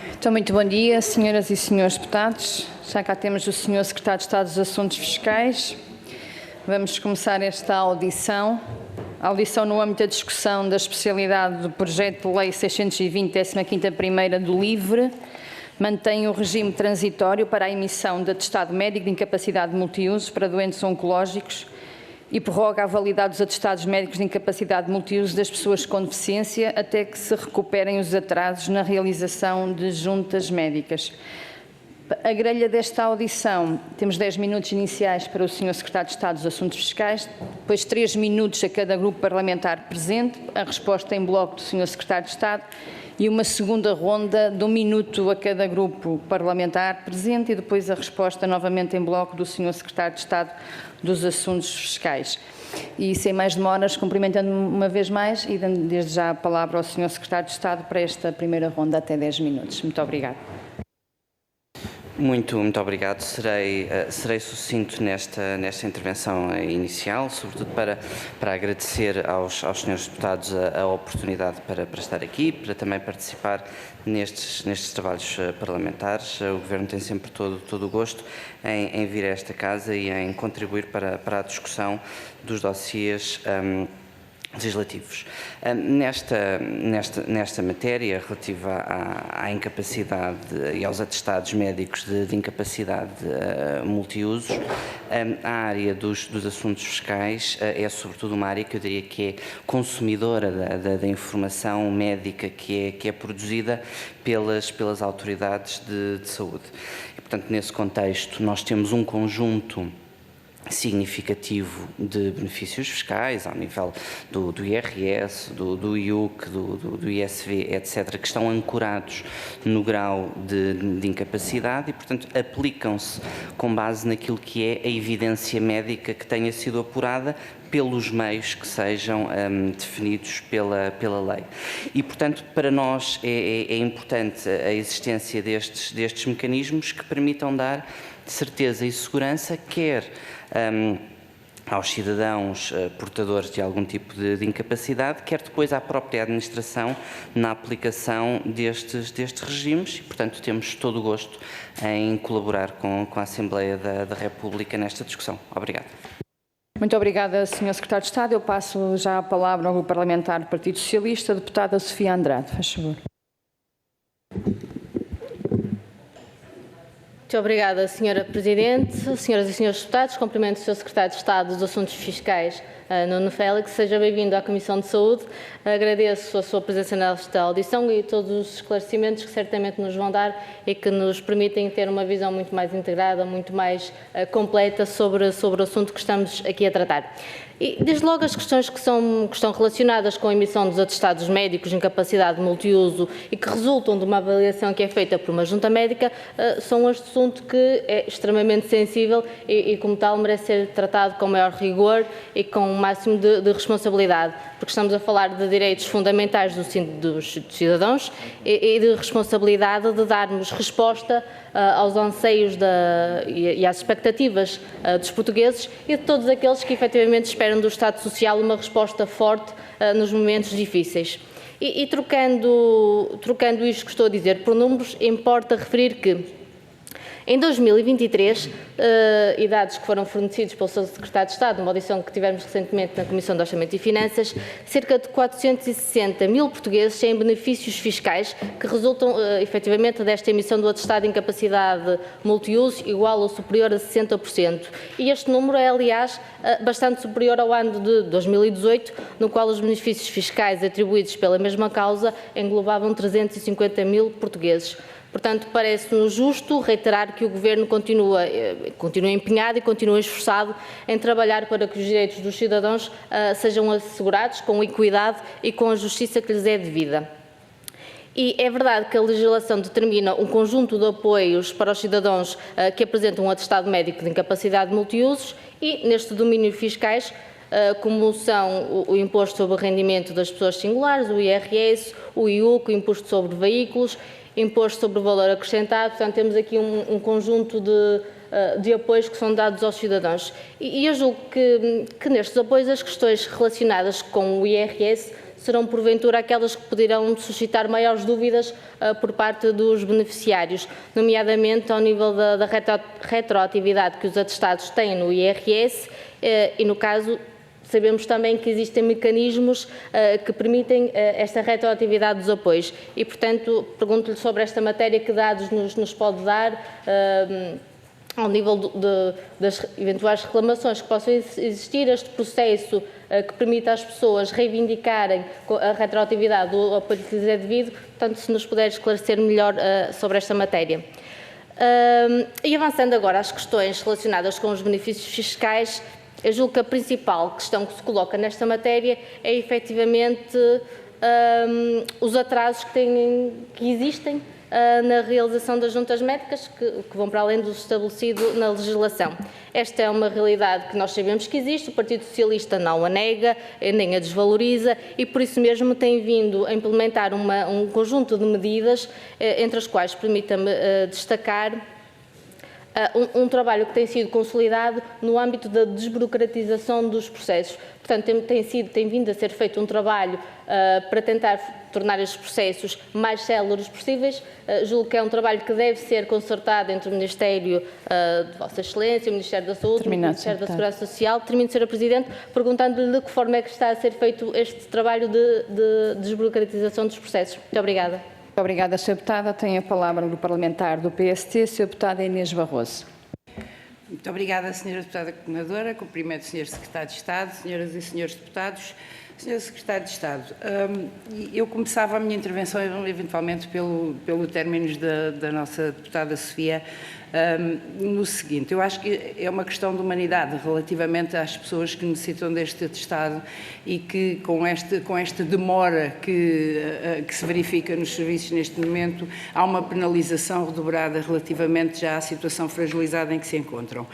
Então, muito bom dia, senhoras e senhores deputados. Já cá temos o senhor Secretário de Estado dos Assuntos Fiscais. Vamos começar esta audição. A audição no âmbito da discussão da especialidade do projeto de lei 620, 15ª primeira do LIVRE, mantém o regime transitório para a emissão de atestado médico de incapacidade multiuso para doentes oncológicos e prorroga a validade dos atestados médicos de incapacidade multiuso das pessoas com deficiência até que se recuperem os atrasos na realização de juntas médicas. A grelha desta audição, temos 10 minutos iniciais para o Sr. Secretário de Estado dos Assuntos Fiscais, depois 3 minutos a cada grupo parlamentar presente, a resposta em bloco do Sr. Secretário de Estado e uma segunda ronda de 1 minuto a cada grupo parlamentar presente e depois a resposta novamente em bloco do Sr. Secretário de Estado dos Assuntos Fiscais. E sem mais demoras, cumprimentando-me uma vez mais e dando desde já a palavra ao Sr. Secretário de Estado para esta primeira ronda até 10 minutos. Muito obrigada. Muito obrigado. Serei sucinto nesta intervenção inicial, sobretudo para agradecer aos senhores deputados a oportunidade para estar aqui, para também participar nestes trabalhos parlamentares. O Governo tem sempre todo o gosto em vir a esta casa e em contribuir para a discussão dos dossiês legislativos. Nesta matéria relativa à incapacidade e aos atestados médicos de incapacidade multiusos, a área dos assuntos fiscais é sobretudo uma área que eu diria que é consumidora da informação médica que é produzida pelas autoridades de saúde. E, portanto, nesse contexto, nós temos um conjunto significativo de benefícios fiscais ao nível do IRS, do IUC, do ISV, etc., que estão ancorados no grau de incapacidade e, portanto, aplicam-se com base naquilo que é a evidência médica que tenha sido apurada pelos meios que sejam definidos pela lei. E, portanto, para nós é importante a existência destes mecanismos que permitam dar certeza e segurança, quer aos cidadãos portadores de algum tipo de incapacidade, quer depois à própria administração na aplicação destes regimes e, portanto, temos todo o gosto em colaborar com a Assembleia da República nesta discussão. Obrigado. Muito obrigada, Sr. Secretário de Estado. Eu passo já a palavra ao Grupo Parlamentar do Partido Socialista, a deputada Sofia Andrade. Faz favor. Muito obrigada, Sra. Presidente. Senhoras e senhores deputados, cumprimento o Sr. Secretário de Estado dos Assuntos Fiscais, Nuno Félix. Seja bem-vindo à Comissão de Saúde. Agradeço a sua presença nesta audição e todos os esclarecimentos que certamente nos vão dar e que nos permitem ter uma visão muito mais integrada, muito mais completa sobre o assunto que estamos aqui a tratar. E, desde logo, as questões que estão relacionadas com a emissão dos atestados médicos de incapacidade multiuso e que resultam de uma avaliação que é feita por uma junta médica são um assunto que é extremamente sensível e como tal, merece ser tratado com maior rigor e com o máximo de responsabilidade, porque estamos a falar de direitos fundamentais dos cidadãos e de responsabilidade de darmos resposta aos anseios e às expectativas dos portugueses e de todos aqueles que efetivamente esperam do Estado Social uma resposta forte nos momentos difíceis. E trocando isto que estou a dizer por números, importa referir que em 2023, e dados que foram fornecidos pelo Sr. Secretário de Estado, numa audição que tivemos recentemente na Comissão de Orçamento e Finanças, cerca de 460 mil portugueses têm benefícios fiscais que resultam efetivamente desta emissão do atestado de incapacidade multiuso igual ou superior a 60%. E este número é, aliás, bastante superior ao ano de 2018, no qual os benefícios fiscais atribuídos pela mesma causa englobavam 350 mil portugueses. Portanto, parece-nos justo reiterar que o Governo continua empenhado e continua esforçado em trabalhar para que os direitos dos cidadãos sejam assegurados com equidade e com a justiça que lhes é devida. E é verdade que a legislação determina um conjunto de apoios para os cidadãos que apresentam um atestado médico de incapacidade multiusos e, neste domínio fiscais, como são o Imposto sobre o Rendimento das Pessoas Singulares, o IRS, o IUC, o Imposto sobre Veículos, Imposto sobre o Valor Acrescentado. Portanto, temos aqui um conjunto de apoios que são dados aos cidadãos. E eu julgo que nestes apoios as questões relacionadas com o IRS serão porventura aquelas que poderão suscitar maiores dúvidas por parte dos beneficiários, nomeadamente ao nível da retroatividade que os atestados têm no IRS e, no caso, sabemos também que existem mecanismos que permitem esta retroatividade dos apoios e, portanto, pergunto-lhe sobre esta matéria, que dados nos pode dar ao nível das eventuais reclamações que possam existir, este processo que permite às pessoas reivindicarem a retroatividade do apoio que lhes é devido, portanto, se nos puder esclarecer melhor sobre esta matéria. E avançando agora às questões relacionadas com os benefícios fiscais, eu julgo que a principal questão que se coloca nesta matéria é efetivamente os atrasos que existem na realização das juntas médicas, que vão para além do estabelecido na legislação. Esta é uma realidade que nós sabemos que existe, o Partido Socialista não a nega, nem a desvaloriza e por isso mesmo tem vindo a implementar um conjunto de medidas, entre as quais permita-me destacar um trabalho que tem sido consolidado no âmbito da desburocratização dos processos. Portanto, tem vindo a ser feito um trabalho para tentar tornar estes processos mais céleres possíveis. Julgo que é um trabalho que deve ser concertado entre o Ministério de Vossa Excelência, o Ministério da Saúde, o Ministério da Segurança Social. Termino, Sra. Presidente, perguntando-lhe de que forma é que está a ser feito este trabalho de desburocratização dos processos. Muito obrigada. Muito obrigada, Sra. Deputada. Tem a palavra o parlamentar do PST, Sra. Deputada Inês Barroso. Muito obrigada, Sra. Deputada Coordenadora. Cumprimento o Sr. Secretário de Estado, Senhoras e Senhores Deputados. Sr. Secretário de Estado, eu começava a minha intervenção eventualmente pelo término da nossa deputada Sofia, no seguinte: eu acho que é uma questão de humanidade relativamente às pessoas que necessitam deste atestado e que com esta demora que se verifica nos serviços neste momento, há uma penalização redobrada relativamente já à situação fragilizada em que se encontram.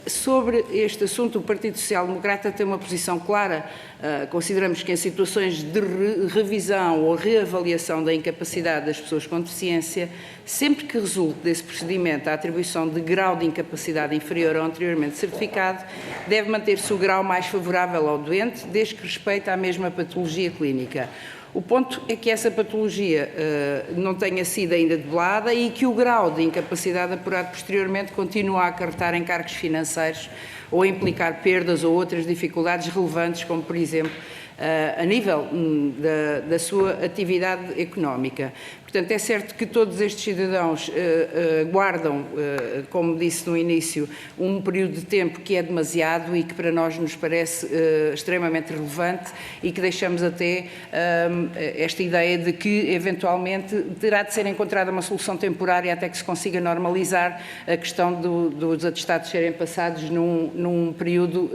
Sobre este assunto, o Partido Social Democrata tem uma posição clara. Consideramos que em situações de revisão ou reavaliação da incapacidade das pessoas com deficiência, sempre que resulte desse procedimento a atribuição de grau de incapacidade inferior ao anteriormente certificado, deve manter-se o grau mais favorável ao doente, desde que respeite à mesma patologia clínica. O ponto é que essa patologia não tenha sido ainda debelada e que o grau de incapacidade apurado posteriormente continua a acarretar encargos financeiros ou a implicar perdas ou outras dificuldades relevantes, como, por exemplo, a nível da sua atividade económica. Portanto, é certo que todos estes cidadãos guardam, como disse no início, um período de tempo que é demasiado e que para nós nos parece extremamente relevante e que deixamos até esta ideia de que, eventualmente, terá de ser encontrada uma solução temporária até que se consiga normalizar a questão dos atestados serem passados num período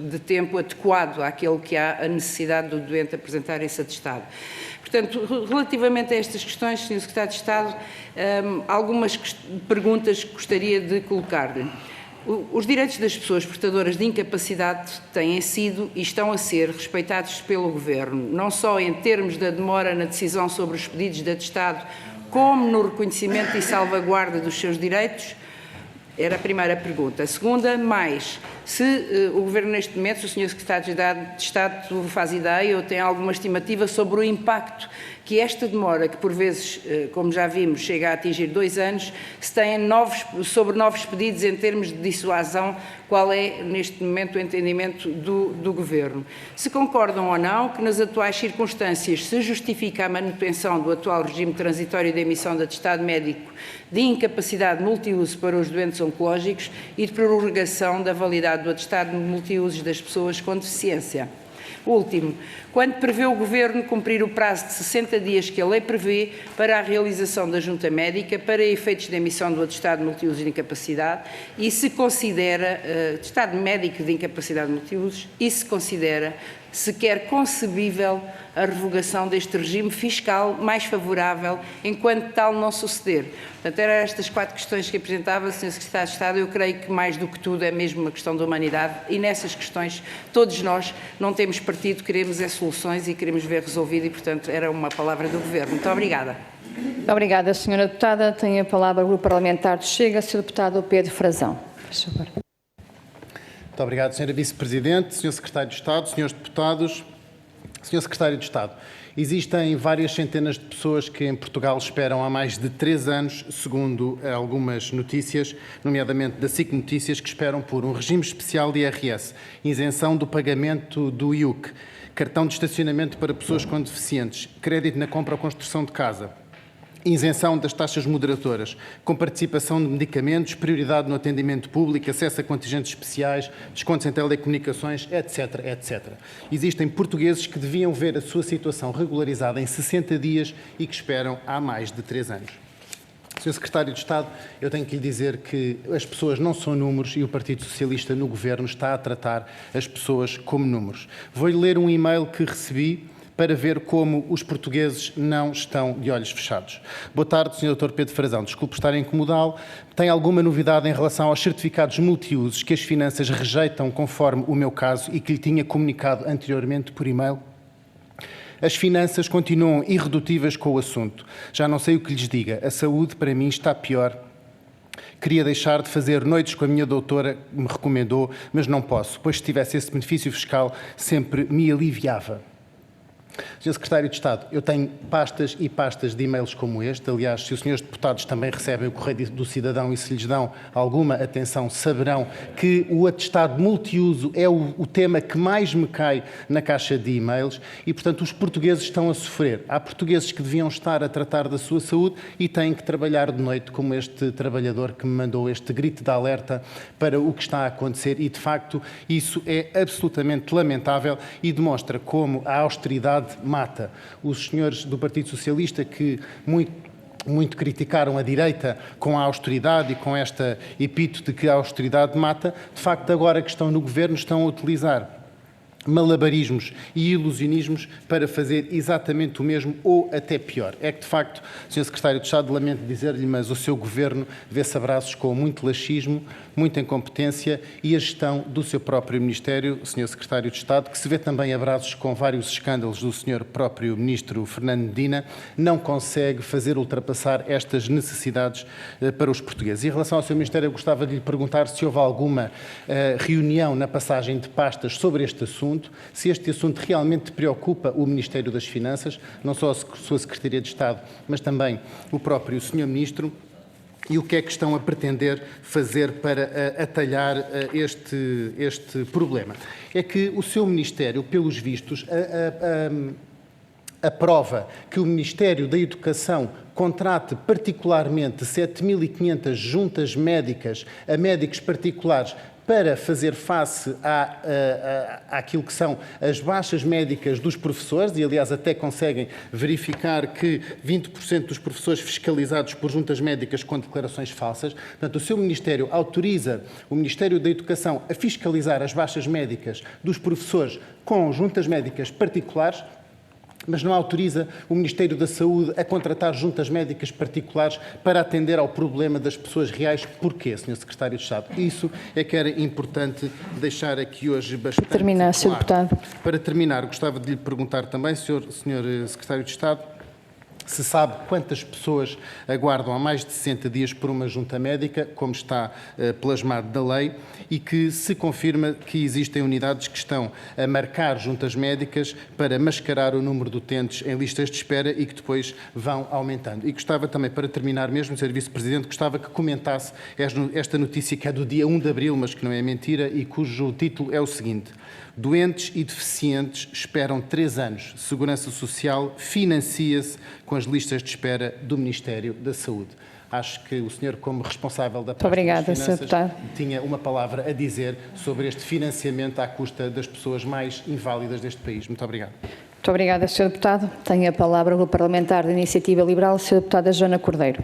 de tempo adequado àquele que há a necessidade do doente apresentar esse atestado. Portanto, relativamente a estas questões, Sr. Secretário de Estado, algumas perguntas que gostaria de colocar-lhe. Os direitos das pessoas portadoras de incapacidade têm sido e estão a ser respeitados pelo Governo, não só em termos da demora na decisão sobre os pedidos de atestado, como no reconhecimento e salvaguarda dos seus direitos? Era a primeira pergunta. A segunda, se o Governo neste momento, se o Sr. Secretário de Estado faz ideia ou tem alguma estimativa sobre o impacto que esta demora, que por vezes, como já vimos, chega a atingir 2 anos, se tem sobre novos pedidos em termos de dissuasão, qual é neste momento o entendimento do Governo? Se concordam ou não que nas atuais circunstâncias se justifica a manutenção do atual regime transitório de emissão de atestado médico de incapacidade multiuso para os doentes oncológicos e de prorrogação da validade do atestado de multiusos das pessoas com deficiência. Último, quando prevê o Governo cumprir o prazo de 60 dias que a lei prevê para a realização da junta médica para efeitos de emissão do atestado de multiusos de incapacidade e se considera, atestado médico de incapacidade multiusos, e se considera sequer concebível a revogação deste regime fiscal mais favorável enquanto tal não suceder. Portanto, eram estas 4 questões que apresentava, Sr. Secretário de Estado. Eu creio que mais do que tudo é mesmo uma questão da humanidade e nessas questões todos nós não temos partido, queremos soluções e queremos ver resolvido e, portanto, era uma palavra do Governo. Muito obrigada. Muito obrigada, Sra. Deputada. Tem a palavra o Grupo Parlamentar do Chega, Sr. Deputado Pedro Frazão. Por favor. Muito obrigado, Sra. Vice-Presidente, Sr. Secretário de Estado, Srs. Deputados. Sr. Secretário de Estado, existem várias centenas de pessoas que em Portugal esperam há mais de 3 anos, segundo algumas notícias, nomeadamente da SIC Notícias, que esperam por um regime especial de IRS, isenção do pagamento do IUC, cartão de estacionamento para pessoas com deficientes, crédito na compra ou construção de casa, isenção das taxas moderadoras, com participação de medicamentos, prioridade no atendimento público, acesso a contingentes especiais, descontos em telecomunicações, etc, etc. Existem portugueses que deviam ver a sua situação regularizada em 60 dias e que esperam há mais de 3 anos. Sr. Secretário de Estado, eu tenho que lhe dizer que as pessoas não são números e o Partido Socialista no Governo está a tratar as pessoas como números. Vou-lhe ler um e-mail que recebi para ver como os portugueses não estão de olhos fechados. Boa tarde, Sr. Dr. Pedro Frazão. Desculpe estar a incomodá-lo. Tem alguma novidade em relação aos certificados multiusos que as finanças rejeitam conforme o meu caso e que lhe tinha comunicado anteriormente por e-mail? As finanças continuam irredutíveis com o assunto. Já não sei o que lhes diga. A saúde, para mim, está pior. Queria deixar de fazer noites com a minha doutora, que me recomendou, mas não posso, pois se tivesse esse benefício fiscal, sempre me aliviava. Sr. Secretário de Estado, eu tenho pastas e pastas de e-mails como este. Aliás, se os senhores deputados também recebem o Correio do Cidadão e se lhes dão alguma atenção, saberão que o atestado multiuso é o tema que mais me cai na caixa de e-mails e, portanto, os portugueses estão a sofrer. Há portugueses que deviam estar a tratar da sua saúde e têm que trabalhar de noite, como este trabalhador que me mandou este grito de alerta para o que está a acontecer e, de facto, isso é absolutamente lamentável e demonstra como a austeridade mata. Os senhores do Partido Socialista que muito criticaram a direita com a austeridade e com esta epíteto de que a austeridade mata, de facto agora que estão no governo estão a utilizar malabarismos e ilusionismos para fazer exatamente o mesmo ou até pior. É que, de facto, Sr. Secretário de Estado, lamento dizer-lhe, mas o seu governo vê-se a braços com muito laxismo, muita incompetência e a gestão do seu próprio Ministério, Sr. Secretário de Estado, que se vê também a braços com vários escândalos do Sr. próprio Ministro Fernando Medina, não consegue fazer ultrapassar estas necessidades para os portugueses. E em relação ao seu Ministério, eu gostava de lhe perguntar se houve alguma reunião na passagem de pastas sobre este assunto, se este assunto realmente preocupa o Ministério das Finanças, não só a sua Secretaria de Estado, mas também o próprio Sr. Ministro, e o que é que estão a pretender fazer para atalhar este problema. É que o seu Ministério, pelos vistos, aprova que o Ministério da Educação contrate particularmente 7.500 juntas médicas a médicos particulares para fazer face àquilo que são as baixas médicas dos professores, e aliás até conseguem verificar que 20% dos professores fiscalizados por juntas médicas com declarações falsas. Portanto, o seu Ministério autoriza o Ministério da Educação a fiscalizar as baixas médicas dos professores com juntas médicas particulares, mas não autoriza o Ministério da Saúde a contratar juntas médicas particulares para atender ao problema das pessoas reais. Porquê, Sr. Secretário de Estado? Isso é que era importante deixar aqui hoje bastante terminar, Sr. Deputado. Para terminar, gostava de lhe perguntar também, Sr. Secretário de Estado, se sabe quantas pessoas aguardam há mais de 60 dias por uma junta médica, como está plasmado da lei, e que se confirma que existem unidades que estão a marcar juntas médicas para mascarar o número de utentes em listas de espera e que depois vão aumentando. E gostava também, para terminar mesmo, Sr. Vice-Presidente, gostava que comentasse esta notícia que é do dia 1 de abril, mas que não é mentira, e cujo título é o seguinte: doentes e deficientes esperam 3 anos. Segurança Social financia-se com as listas de espera do Ministério da Saúde. Acho que o senhor, como responsável da pasta das finanças, tinha uma palavra a dizer sobre este financiamento à custa das pessoas mais inválidas deste país. Muito obrigado. Muito obrigada, Sr. Deputado. Tenho a palavra o Grupo Parlamentar da Iniciativa Liberal, Sra. Deputada Joana Cordeiro.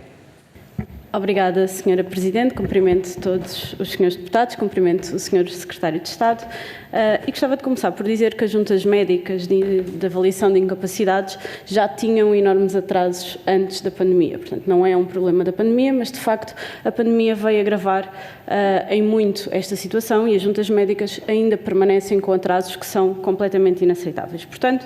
Obrigada, Sra. Presidente. Cumprimento todos os senhores deputados, cumprimento o Sr. Secretário de Estado e gostava de começar por dizer que as juntas médicas de avaliação de incapacidades já tinham enormes atrasos antes da pandemia. Portanto, não é um problema da pandemia, mas de facto a pandemia veio agravar em muito esta situação e as juntas médicas ainda permanecem com atrasos que são completamente inaceitáveis. Portanto,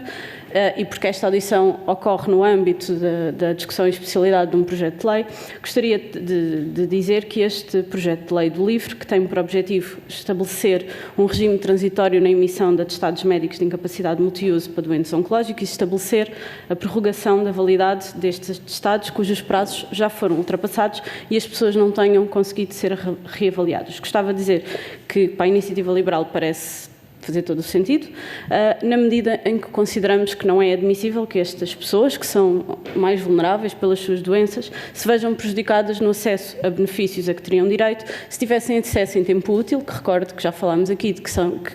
e porque esta audição ocorre no âmbito da discussão e especialidade de um projeto de lei, gostaria de de dizer que este projeto de lei do LIVRE, que tem por objetivo estabelecer um regime transitório na emissão de atestados médicos de incapacidade multiuso para doentes oncológicos e estabelecer a prorrogação da validade destes atestados cujos prazos já foram ultrapassados e as pessoas não tenham conseguido ser reavaliadas. Gostava de dizer que para a Iniciativa Liberal parece fazer todo o sentido, na medida em que consideramos que não é admissível que estas pessoas, que são mais vulneráveis pelas suas doenças, se vejam prejudicadas no acesso a benefícios a que teriam direito, se tivessem acesso em tempo útil, que recordo que já falámos aqui de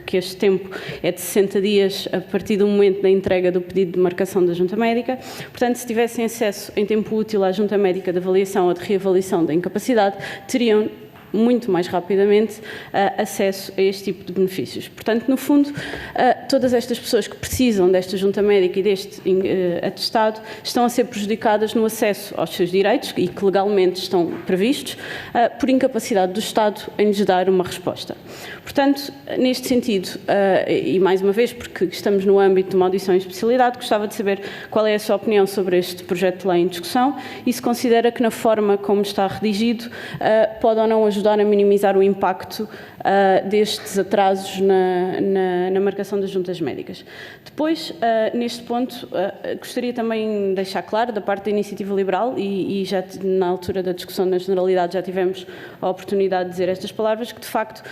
que este tempo é de 60 dias a partir do momento da entrega do pedido de marcação da Junta Médica, portanto, se tivessem acesso em tempo útil à Junta Médica de avaliação ou de reavaliação da incapacidade, teriam muito mais rapidamente acesso a este tipo de benefícios. Portanto, no fundo, todas estas pessoas que precisam desta junta médica e deste atestado estão a ser prejudicadas no acesso aos seus direitos e que legalmente estão previstos por incapacidade do Estado em lhes dar uma resposta. Portanto, neste sentido, e mais uma vez porque estamos no âmbito de uma audição em especialidade, gostava de saber qual é a sua opinião sobre este projeto de lei em discussão e se considera que na forma como está redigido pode ou não ajudar a minimizar o impacto destes atrasos na marcação das juntas médicas. Depois, neste ponto, gostaria também de deixar claro, da parte da Iniciativa Liberal, e já na altura da discussão na generalidade já tivemos a oportunidade de dizer estas palavras, que de facto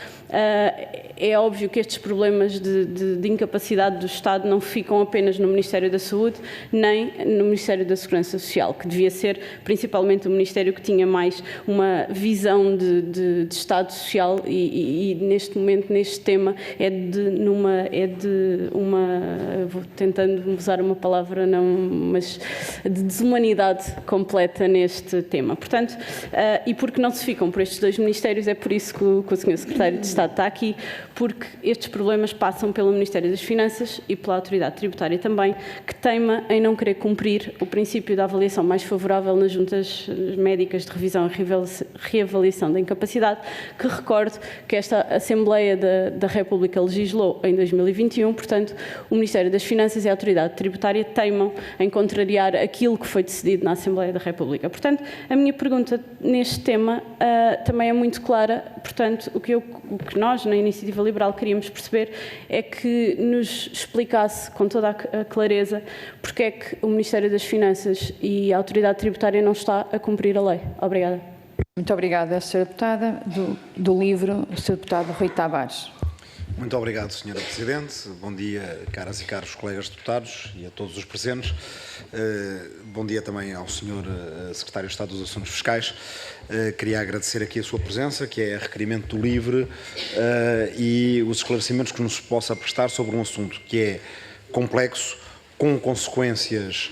é óbvio que estes problemas de incapacidade do Estado não ficam apenas no Ministério da Saúde, nem no Ministério da Segurança Social, que devia ser principalmente o Ministério que tinha mais uma visão de Estado Social e neste momento, neste tema, vou tentando usar uma palavra não, mas de desumanidade completa neste tema. Portanto, e porque não se ficam por estes dois ministérios, é por isso que o Sr. Secretário de Estado está aqui, porque estes problemas passam pelo Ministério das Finanças e pela Autoridade Tributária também, que teima em não querer cumprir o princípio da avaliação mais favorável nas juntas médicas de revisão e reavaliação da incapacidade, que recordo que esta Assembleia da República legislou em 2021, portanto, o Ministério das Finanças e a Autoridade Tributária teimam em contrariar aquilo que foi decidido na Assembleia da República. Portanto, a minha pergunta neste tema também é muito clara, portanto, o que nós, na Iniciativa Liberal, queríamos perceber é que nos explicasse com toda a clareza porque é que o Ministério das Finanças e a Autoridade Tributária não está a cumprir a lei. Obrigada. Muito obrigada, Sra. Deputada. Do LIVRE, o Sr. Deputado Rui Tavares. Muito obrigado, Sra. Presidente. Bom dia, caras e caros colegas deputados e a todos os presentes. Bom dia também ao Sr. Secretário de Estado dos Assuntos Fiscais. Queria agradecer aqui a sua presença, que é a requerimento do LIVRE, e os esclarecimentos que nos possa prestar sobre um assunto que é complexo, com consequências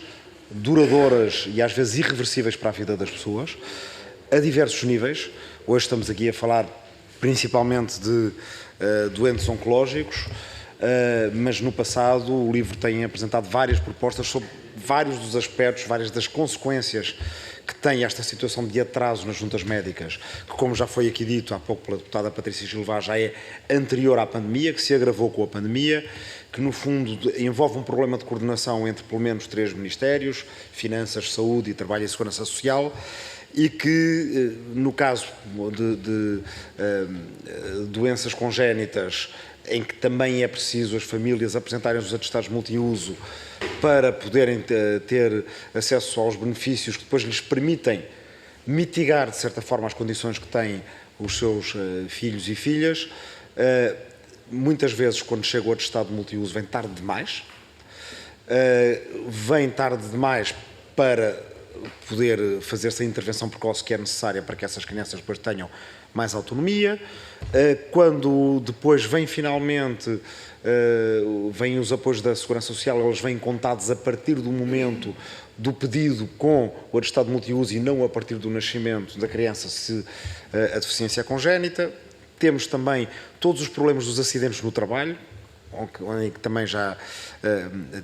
duradouras e às vezes irreversíveis para a vida das pessoas, a diversos níveis. Hoje estamos aqui a falar principalmente de doentes oncológicos, mas no passado o LIVRE tem apresentado várias propostas sobre vários dos aspectos, várias das consequências que tem esta situação de atraso nas juntas médicas, que, como já foi aqui dito há pouco pela deputada Patrícia Gilvá, já é anterior à pandemia, que se agravou com a pandemia, que no fundo envolve um problema de coordenação entre pelo menos 3 ministérios, Finanças, Saúde e Trabalho e Segurança Social, e que, no caso de doenças congénitas, em que também é preciso as famílias apresentarem os atestados multiuso para poderem ter acesso aos benefícios que depois lhes permitem mitigar, de certa forma, as condições que têm os seus filhos e filhas. Muitas vezes, quando chega o atestado multiuso, vem tarde demais. Vem tarde demais para poder fazer-se a intervenção precoce que é necessária para que essas crianças depois tenham mais autonomia. Quando depois vem finalmente, vêm os apoios da Segurança Social, eles vêm contados a partir do momento do pedido com o atestado multiuso e não a partir do nascimento da criança, se a deficiência é congénita. Temos também todos os problemas dos acidentes no trabalho, em que também já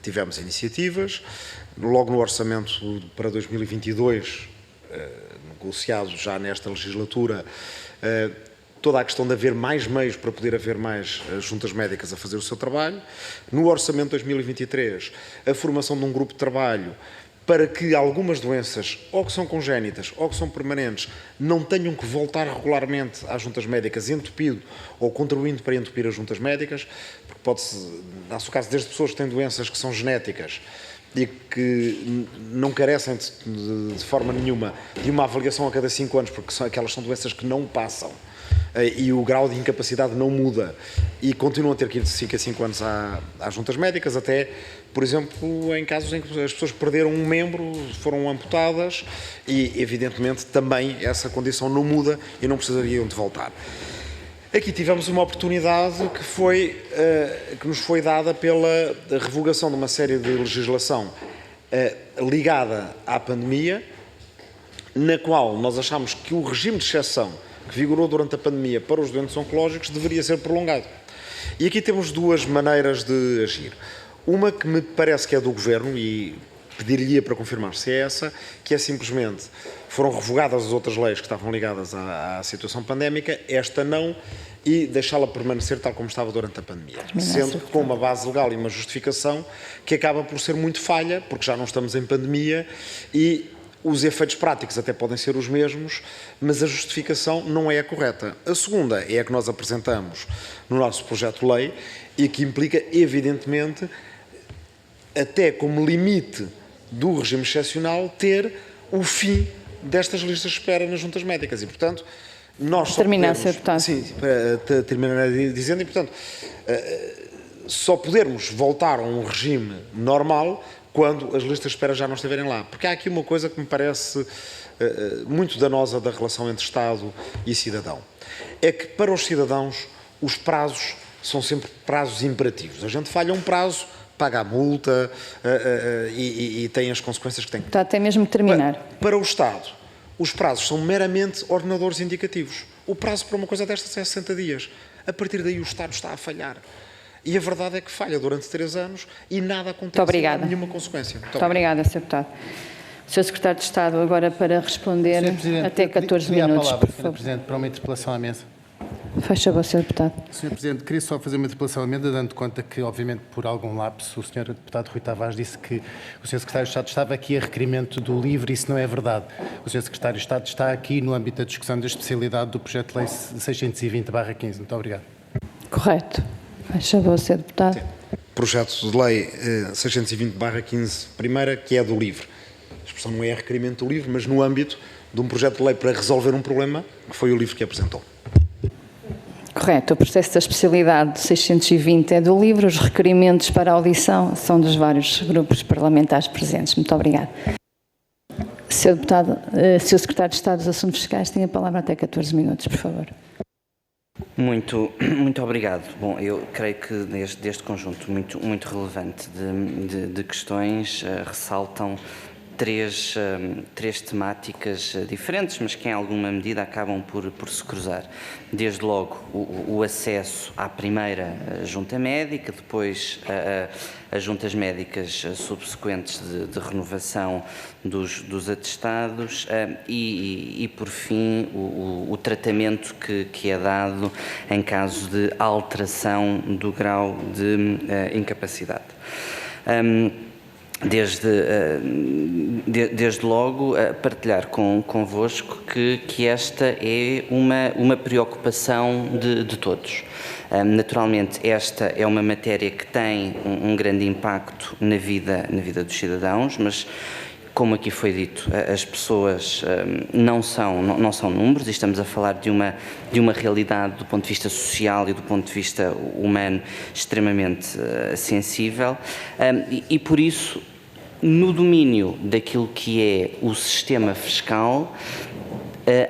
tivemos iniciativas. Logo no orçamento para 2022, negociado já nesta legislatura, toda a questão de haver mais meios para poder haver mais juntas médicas a fazer o seu trabalho. No orçamento de 2023, a formação de um grupo de trabalho para que algumas doenças, ou que são congénitas, ou que são permanentes, não tenham que voltar regularmente às juntas médicas entupido ou contribuindo para entupir as juntas médicas, porque pode-se, no caso, desde pessoas que têm doenças que são genéticas e que não carecem de forma nenhuma de uma avaliação a cada 5 anos, porque aquelas são doenças que não passam e o grau de incapacidade não muda e continuam a ter que ir de 5 a 5 anos às juntas médicas, até, por exemplo, em casos em que as pessoas perderam um membro, foram amputadas e, evidentemente, também essa condição não muda e não precisariam de voltar. Aqui tivemos uma oportunidade que nos foi dada pela revogação de uma série de legislação ligada à pandemia, na qual nós achamos que o regime de exceção que vigorou durante a pandemia para os doentes oncológicos deveria ser prolongado. E aqui temos duas maneiras de agir. Uma que me parece que é do Governo, e pedir-lhe para confirmar se é essa, que é simplesmente, foram revogadas as outras leis que estavam ligadas à situação pandémica, esta não, e deixá-la permanecer tal como estava durante a pandemia. Sendo que com uma base legal e uma justificação que acaba por ser muito falha, porque já não estamos em pandemia e os efeitos práticos até podem ser os mesmos, mas a justificação não é a correta. A segunda é a que nós apresentamos no nosso projeto de lei e que implica, evidentemente, até como limite do regime excepcional, ter o fim destas listas de espera nas juntas médicas. E, portanto, nós só terminar, podemos... Sr. Deputado. Sim, para terminar dizendo, e, portanto, só podermos voltar a um regime normal quando as listas de espera já não estiverem lá. Porque há aqui uma coisa que me parece muito danosa da relação entre Estado e cidadão. É que, para os cidadãos, os prazos são sempre prazos imperativos. A gente falha um prazo, paga a multa e tem as consequências que tem. Está até mesmo terminar. Para o Estado, os prazos são meramente ordenadores indicativos. O prazo para uma coisa destas é 60 dias. A partir daí o Estado está a falhar. E a verdade é que falha durante 3 anos e nada acontece, não há nenhuma consequência. Muito obrigada, Sr. Deputado. Sr. Secretário de Estado, agora para responder até 14 minutos, a palavra, por favor. Sr. Presidente, para uma interpelação à mesa. Faz favor, Sr. Deputado. Sr. Presidente, queria só fazer uma interpelação à mesa, dando conta que, obviamente, por algum lapso, o Sr. Deputado Rui Tavares disse que o Sr. Secretário de Estado estava aqui a requerimento do LIVRE, e isso não é verdade. O Sr. Secretário de Estado está aqui no âmbito da discussão da especialidade do projeto de lei 620/15. Muito obrigado. Correto. Faz favor, Sr. Deputado. Sim. Projeto de lei 620/15, primeira, que é do LIVRE. A expressão não é requerimento do LIVRE, mas no âmbito de um projeto de lei para resolver um problema, que foi o LIVRE que apresentou. Correto. O processo da especialidade 620 é do LIVRE. Os requerimentos para a audição são dos vários grupos parlamentares presentes. Muito obrigada. Sr. Deputado, Sr. Secretário de Estado dos Assuntos Fiscais, tem a palavra até 14 minutos, por favor. Muito obrigado. Bom, eu creio que deste conjunto muito relevante de questões ressaltam três temáticas diferentes, mas que em alguma medida acabam por se cruzar. Desde logo o acesso à primeira junta médica, depois as juntas médicas subsequentes de renovação dos atestados e por fim o tratamento que é dado em caso de alteração do grau de incapacidade. Desde logo partilhar convosco que esta é uma preocupação de todos. Naturalmente, esta é uma matéria que tem um grande impacto na vida dos cidadãos, mas, como aqui foi dito, as pessoas não são números, e estamos a falar de uma realidade do ponto de vista social e do ponto de vista humano extremamente sensível, e por isso, no domínio daquilo que é o sistema fiscal,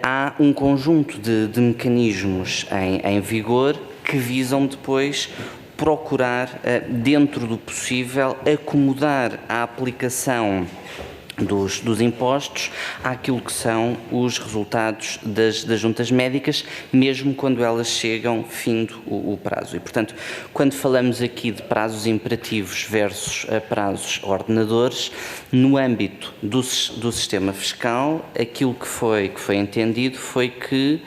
há um conjunto de mecanismos em vigor que visam depois procurar, dentro do possível, acomodar a aplicação dos impostos àquilo que são os resultados das juntas médicas, mesmo quando elas chegam findo o prazo. E, portanto, quando falamos aqui de prazos imperativos versus prazos ordenadores, no âmbito do sistema fiscal, aquilo que foi entendido foi que,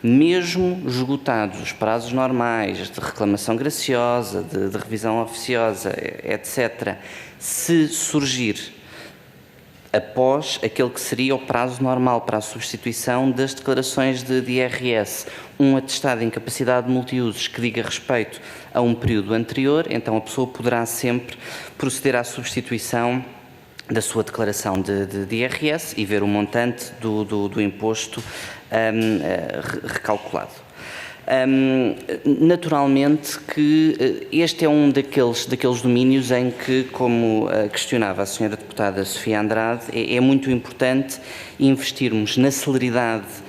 mesmo esgotados os prazos normais de reclamação graciosa, de revisão oficiosa, etc., se surgir após aquele que seria o prazo normal para a substituição das declarações de IRS, um atestado de incapacidade multiusos que diga respeito a um período anterior, então a pessoa poderá sempre proceder à substituição da sua declaração de IRS e ver o montante do imposto recalculado. Naturalmente que este é um daqueles domínios em que, como questionava a senhora deputada Sofia Andrade, é muito importante investirmos na celeridade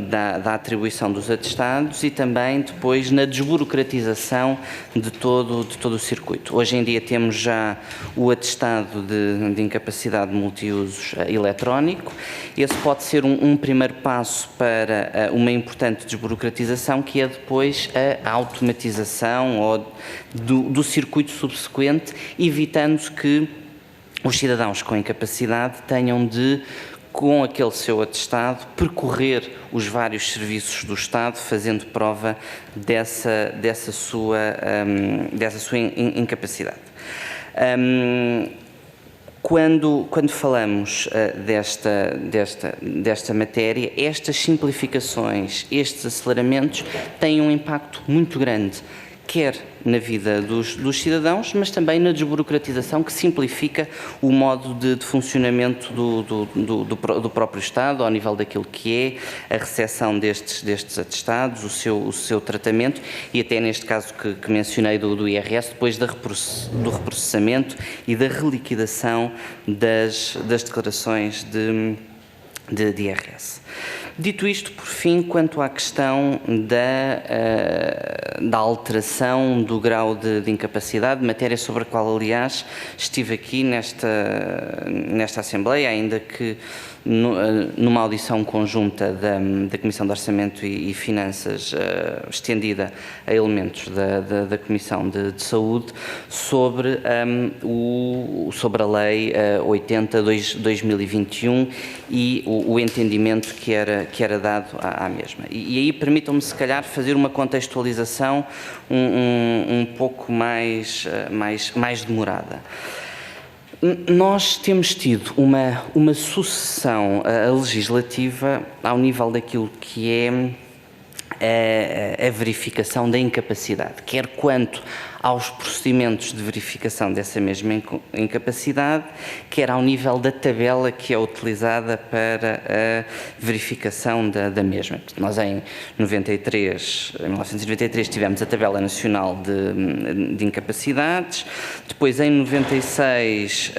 da atribuição dos atestados e também depois na desburocratização de todo o circuito. Hoje em dia temos já o atestado de incapacidade multiusos eletrónico. Esse pode ser um primeiro passo para uma importante desburocratização, que é depois a automatização do circuito subsequente, evitando que os cidadãos com incapacidade tenham de, com aquele seu atestado, percorrer os vários serviços do Estado, fazendo prova dessa sua incapacidade. Quando falamos desta matéria, estas simplificações, estes aceleramentos têm um impacto muito grande, quer na vida dos cidadãos, mas também na desburocratização, que simplifica o modo de funcionamento do próprio Estado, ao nível daquilo que é a recepção destes atestados, o seu tratamento e até neste caso que mencionei do IRS, depois do reprocessamento e da reliquidação das declarações de IRS. Dito isto, por fim, quanto à questão da alteração do grau de incapacidade, matéria sobre a qual, aliás, estive aqui nesta Assembleia, ainda que numa audição conjunta da Comissão de Orçamento e Finanças, estendida a elementos da Comissão de Saúde, sobre a Lei 80/2021 e o entendimento que era dado à mesma. E aí permitam-me, se calhar, fazer uma contextualização um pouco mais demorada. Nós temos tido uma sucessão legislativa ao nível daquilo que é a verificação da incapacidade, quer quanto aos procedimentos de verificação dessa mesma incapacidade, quer ao nível da tabela que é utilizada para a verificação da mesma. Nós em 1993 tivemos a Tabela Nacional de Incapacidades, depois em 96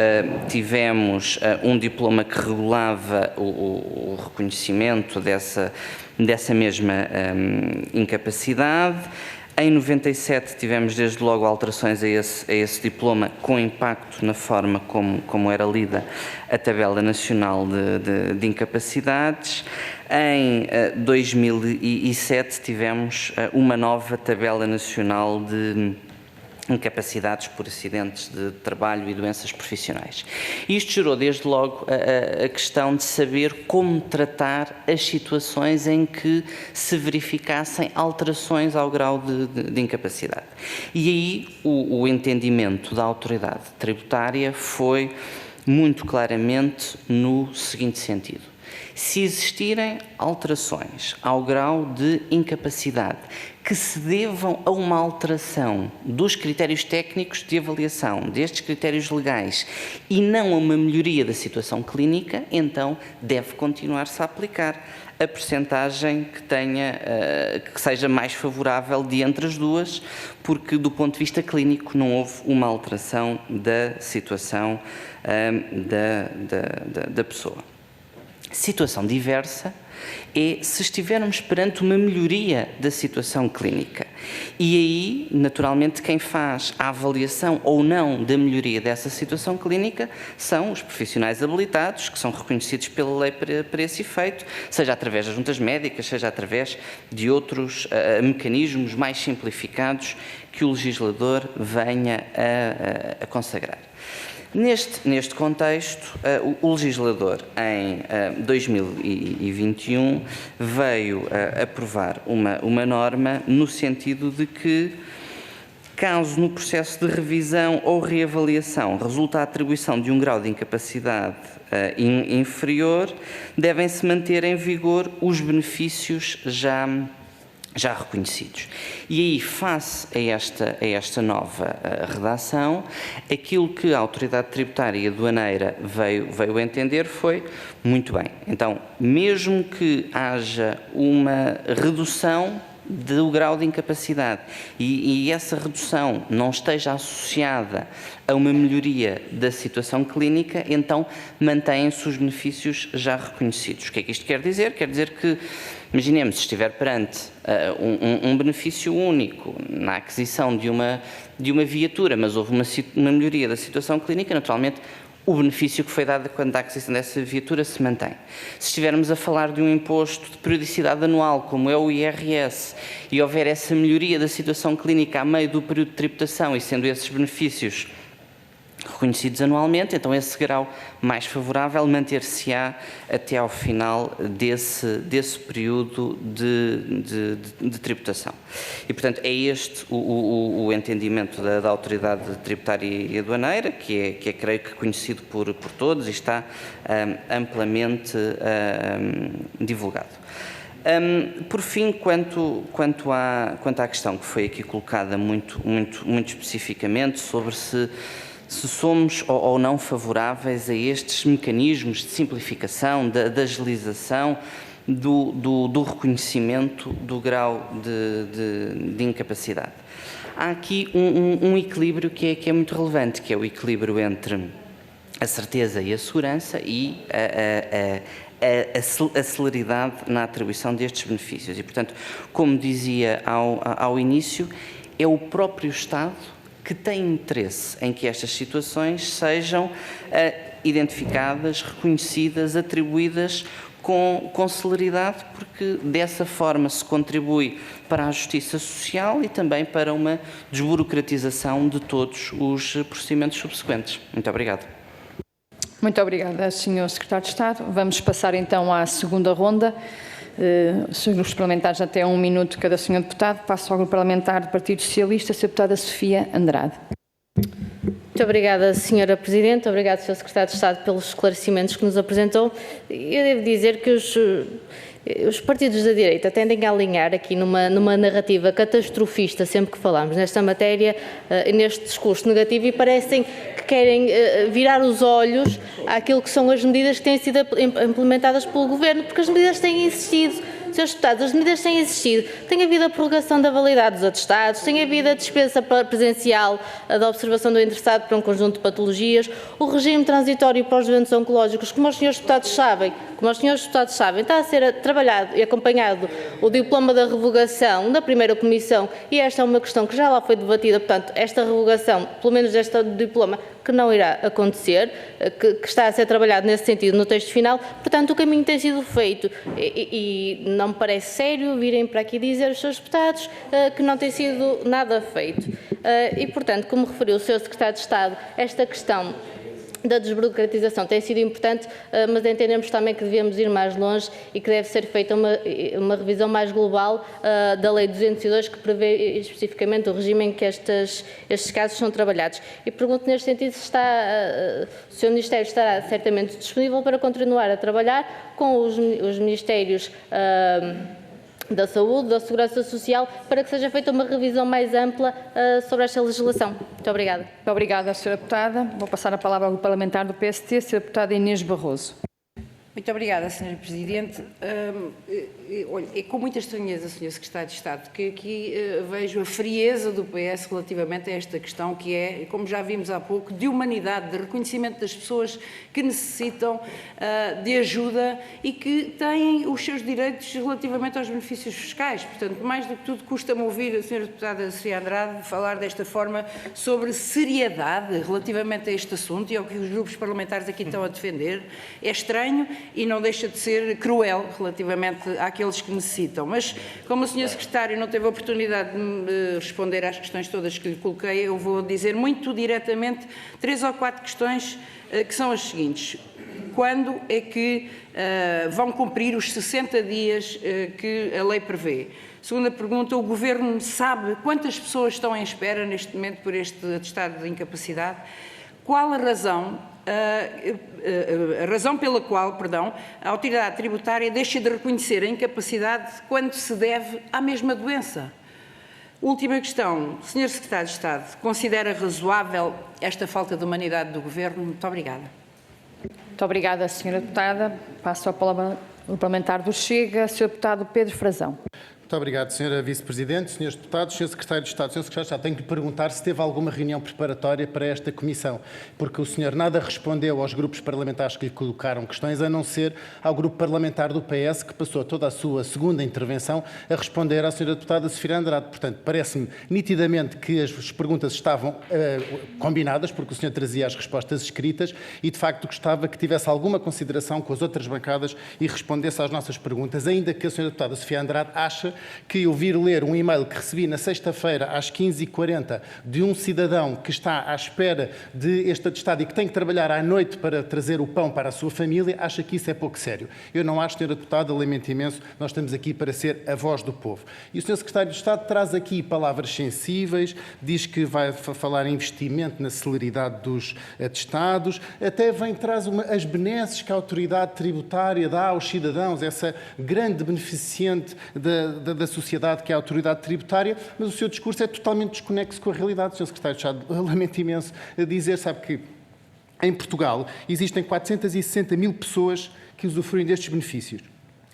tivemos um diploma que regulava o reconhecimento dessa mesma incapacidade. Em 97 tivemos desde logo alterações a esse diploma, com impacto na forma como era lida a Tabela Nacional de Incapacidades. Em 2007 tivemos uma nova Tabela Nacional de Incapacidades por acidentes de trabalho e doenças profissionais. Isto gerou desde logo a questão de saber como tratar as situações em que se verificassem alterações ao grau de incapacidade. E aí o entendimento da autoridade tributária foi muito claramente no seguinte sentido: se existirem alterações ao grau de incapacidade que se devam a uma alteração dos critérios técnicos de avaliação, destes critérios legais, e não a uma melhoria da situação clínica, então deve continuar-se a aplicar a percentagem que seja mais favorável de entre as duas, porque do ponto de vista clínico não houve uma alteração da situação da pessoa. Situação diversa é se estivermos perante uma melhoria da situação clínica. E aí, naturalmente, quem faz a avaliação ou não da melhoria dessa situação clínica são os profissionais habilitados, que são reconhecidos pela lei para esse efeito, seja através das juntas médicas, seja através de outros mecanismos mais simplificados que o legislador venha a consagrar. Neste contexto, o legislador, em 2021, veio aprovar uma norma no sentido de que caso no processo de revisão ou reavaliação resulta a atribuição de um grau de incapacidade inferior, devem-se manter em vigor os benefícios já reconhecidos. E aí, face a esta nova redação, aquilo que a Autoridade Tributária e Aduaneira veio entender foi, muito bem, então, mesmo que haja uma redução do grau de incapacidade e essa redução não esteja associada a uma melhoria da situação clínica, então mantêm-se os benefícios já reconhecidos. O que é que isto quer dizer? Quer dizer que, imaginemos, se estiver perante um benefício único na aquisição de uma viatura, mas houve uma melhoria da situação clínica, naturalmente o benefício que foi dado quando a aquisição dessa viatura se mantém. Se estivermos a falar de um imposto de periodicidade anual, como é o IRS, e houver essa melhoria da situação clínica a meio do período de tributação e sendo esses benefícios reconhecidos anualmente, então esse grau mais favorável manter-se-á até ao final desse período de tributação. E, portanto, é este o entendimento da Autoridade Tributária e Aduaneira, que é creio que conhecido por todos e está amplamente divulgado. Por fim, quanto à questão que foi aqui colocada muito especificamente sobre se somos ou não favoráveis a estes mecanismos de simplificação, da agilização, do reconhecimento do grau de incapacidade. Há aqui um equilíbrio que é muito relevante, que é o equilíbrio entre a certeza e a segurança e a celeridade na atribuição destes benefícios. E, portanto, como dizia ao início, é o próprio Estado que tem interesse em que estas situações sejam identificadas, reconhecidas, atribuídas com celeridade, porque dessa forma se contribui para a justiça social e também para uma desburocratização de todos os procedimentos subsequentes. Muito obrigado. Muito obrigada, Sr. Secretário de Estado. Vamos passar então à segunda ronda. Os grupos parlamentares até 1 minuto cada senhor deputado. Passo ao grupo parlamentar do Partido Socialista, a Sra. Deputada Sofia Andrade. Muito obrigada, Sra. Presidente. Obrigado, Sr. Secretário de Estado, pelos esclarecimentos que nos apresentou. Eu devo dizer que os partidos da direita tendem a alinhar aqui numa narrativa catastrofista sempre que falamos nesta matéria, neste discurso negativo, e parecem que querem virar os olhos àquilo que são as medidas que têm sido implementadas pelo Governo, porque as medidas têm existido. Srs. Deputados, as medidas têm existido. Tem havido a prorrogação da validade dos atestados, tem havido a dispensa presencial da observação do interessado para um conjunto de patologias, o regime transitório para os doentes oncológicos, como os senhores deputados sabem, está a ser trabalhado e acompanhado o diploma da revogação da primeira comissão, e esta é uma questão que já lá foi debatida. Portanto, esta revogação, pelo menos deste diploma, que não irá acontecer, que está a ser trabalhado nesse sentido no texto final. Portanto, o caminho tem sido feito e não me parece sério virem para aqui dizer aos seus deputados que não tem sido nada feito. E, portanto, como referiu o Sr. Secretário de Estado, esta questão da desburocratização tem sido importante, mas entendemos também que devemos ir mais longe e que deve ser feita uma revisão mais global da Lei 202, que prevê especificamente o regime em que estes casos são trabalhados. E pergunto neste sentido se o Sr. Ministério estará certamente disponível para continuar a trabalhar com os Ministérios da Saúde, da Segurança Social, para que seja feita uma revisão mais ampla sobre esta legislação. Muito obrigada. Muito obrigada, Sra. Deputada. Vou passar a palavra ao grupo parlamentar do PST, a Sra. Deputada Inês Barroso. Muito obrigada, Sra. Presidente. Olha, é com muita estranheza, Sr. Secretário de Estado, que aqui vejo a frieza do PS relativamente a esta questão que é, como já vimos há pouco, de humanidade, de reconhecimento das pessoas que necessitam de ajuda e que têm os seus direitos relativamente aos benefícios fiscais. Portanto, mais do que tudo, custa-me ouvir a Sra. Deputada Sofia Andrade falar desta forma sobre seriedade relativamente a este assunto e ao que os grupos parlamentares aqui estão a defender. É estranho e não deixa de ser cruel relativamente àqueles que necessitam. Mas, como o Sr. Secretário não teve a oportunidade de responder às questões todas que lhe coloquei, eu vou dizer muito diretamente 3 ou 4 questões que são as seguintes. quando é que vão cumprir os 60 dias que a lei prevê? Segunda pergunta, o Governo sabe quantas pessoas estão em espera neste momento por este atestado de incapacidade? Qual a razão pela qual, a autoridade tributária deixa de reconhecer a incapacidade quando se deve à mesma doença? Última questão, Sr. Secretário de Estado, considera razoável esta falta de humanidade do Governo? Muito obrigada. Muito obrigada, Sra. Deputada. Passo a palavra ao parlamentar do Chega, Sr. Deputado Pedro Frazão. Muito obrigado, Sra. Vice-Presidente, Srs. Deputados, Sr. Secretário de Estado. Sr. Secretário de Estado, tenho que lhe perguntar se teve alguma reunião preparatória para esta comissão, porque o senhor nada respondeu aos grupos parlamentares que lhe colocaram questões, a não ser ao grupo parlamentar do PS, que passou toda a sua segunda intervenção a responder à Sra. Deputada Sofia Andrade. Portanto, parece-me nitidamente que as perguntas estavam combinadas, porque o senhor trazia as respostas escritas e, de facto, gostava que tivesse alguma consideração com as outras bancadas e respondesse às nossas perguntas, ainda que a Sra. Deputada Sofia Andrade acha que eu vir ler um e-mail que recebi na sexta-feira às 15h40 de um cidadão que está à espera de este atestado e que tem que trabalhar à noite para trazer o pão para a sua família, acha que isso é pouco sério. Eu não acho, Sra. Deputada, lamento imenso, nós estamos aqui para ser a voz do povo. E o Sr. Secretário de Estado traz aqui palavras sensíveis, diz que vai falar em investimento na celeridade dos atestados, até traz as benesses que a autoridade tributária dá aos cidadãos, essa grande beneficiante da sociedade que é a autoridade tributária, mas o seu discurso é totalmente desconexo com a realidade. Sr. Secretário de Estado, eu lamento imenso dizer, sabe que em Portugal existem 460 mil pessoas que usufruem destes benefícios.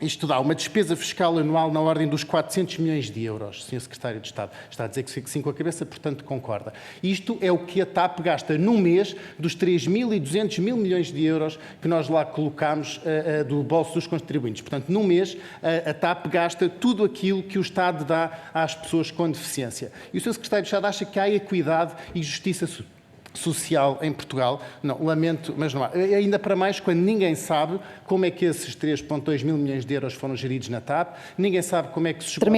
Isto dá uma despesa fiscal anual na ordem dos 400 milhões de euros, Sr. Secretário de Estado. Está a dizer que sim com a cabeça, portanto concorda. Isto é o que a TAP gasta num mês dos 3.200 mil milhões de euros que nós lá colocámos do bolso dos contribuintes. Portanto, num mês a TAP gasta tudo aquilo que o Estado dá às pessoas com deficiência. E o Sr. Secretário de Estado acha que há equidade e justiça social em Portugal? Não, lamento, mas não há. Ainda para mais quando ninguém sabe como é que esses 3,2 mil milhões de euros foram geridos na TAP, ninguém sabe como é que se chegou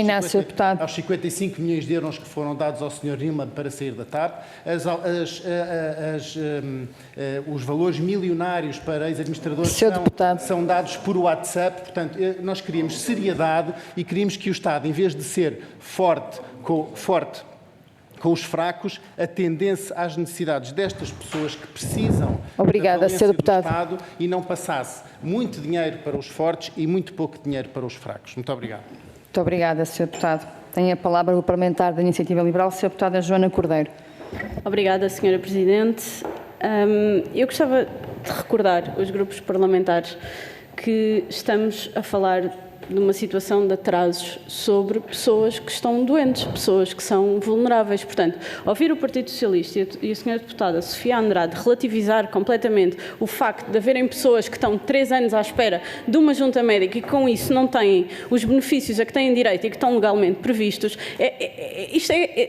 aos 55 milhões de euros que foram dados ao Sr. Nilman para sair da TAP, os valores milionários para ex-administradores são dados por WhatsApp. Portanto, nós queríamos seriedade e queríamos que o Estado, em vez de ser forte com os fracos, atendesse às necessidades destas pessoas que precisam da valência do Estado e não passasse muito dinheiro para os fortes e muito pouco dinheiro para os fracos. Muito obrigado. Muito obrigada, Sr. Deputado. Tem a palavra o parlamentar da Iniciativa Liberal, Sra. Deputada Joana Cordeiro. Obrigada, Sra. Presidente. Eu gostava de recordar os grupos parlamentares que estamos a falar de uma situação de atrasos sobre pessoas que estão doentes, pessoas que são vulneráveis. Portanto, ouvir o Partido Socialista e a Sra. Deputada Sofia Andrade relativizar completamente o facto de haverem pessoas que estão 3 anos à espera de uma junta médica e que com isso não têm os benefícios a que têm direito e que estão legalmente previstos,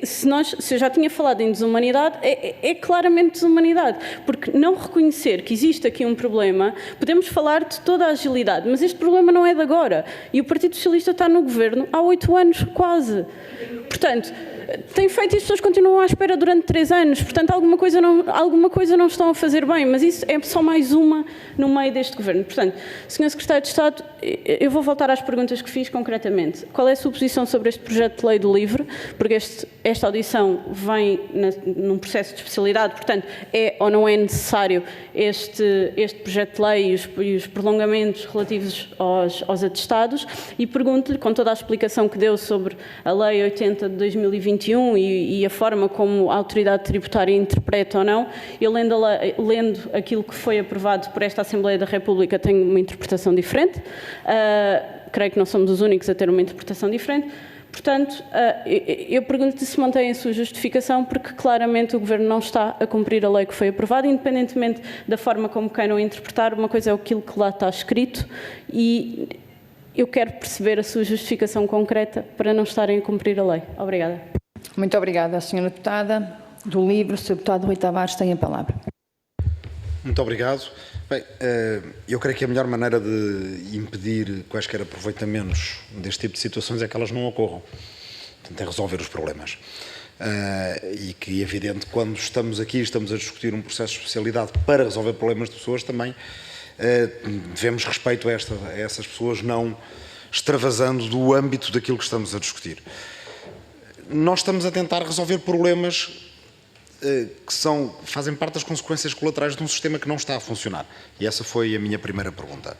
se eu já tinha falado em desumanidade, é claramente desumanidade, porque não reconhecer que existe aqui um problema, podemos falar de toda a agilidade, mas este problema não é de agora. E o Partido Socialista está no governo há 8 anos, quase. Portanto, tem feito e as pessoas continuam à espera durante 3 anos. Portanto, alguma coisa não estão a fazer bem, mas isso é só mais uma no meio deste governo. Portanto, Sr. Secretário de Estado, eu vou voltar às perguntas que fiz concretamente. Qual é a sua posição sobre este projeto de lei do LIVRE? Porque esta audição vem num processo de especialidade, portanto, é ou não é necessário este projeto de lei e os prolongamentos relativos aos atestados? E pergunto-lhe, com toda a explicação que deu sobre a Lei 80 de 2021 e a forma como a autoridade tributária interpreta ou não, eu lendo aquilo que foi aprovado por esta Assembleia da República, tenho uma interpretação diferente. Creio que não somos os únicos a ter uma interpretação diferente. Portanto, eu pergunto-lhe se mantém a sua justificação, porque claramente o Governo não está a cumprir a lei que foi aprovada, independentemente da forma como queiram interpretar. Uma coisa é aquilo que lá está escrito e eu quero perceber a sua justificação concreta para não estarem a cumprir a lei. Obrigada. Muito obrigada, Sra. Deputada. Do LIVRE, o Sr. Deputado Rui Tavares tem a palavra. Muito obrigado. Bem, eu creio que a melhor maneira de impedir quaisquer aproveitamentos deste tipo de situações é que elas não ocorram. Portanto, é resolver os problemas. E que é evidente, quando estamos aqui, estamos a discutir um processo de especialidade para resolver problemas de pessoas, também devemos respeito a essas pessoas, não extravasando do âmbito daquilo que estamos a discutir. Nós estamos a tentar resolver problemas que fazem parte das consequências colaterais de um sistema que não está a funcionar. E essa foi a minha primeira pergunta.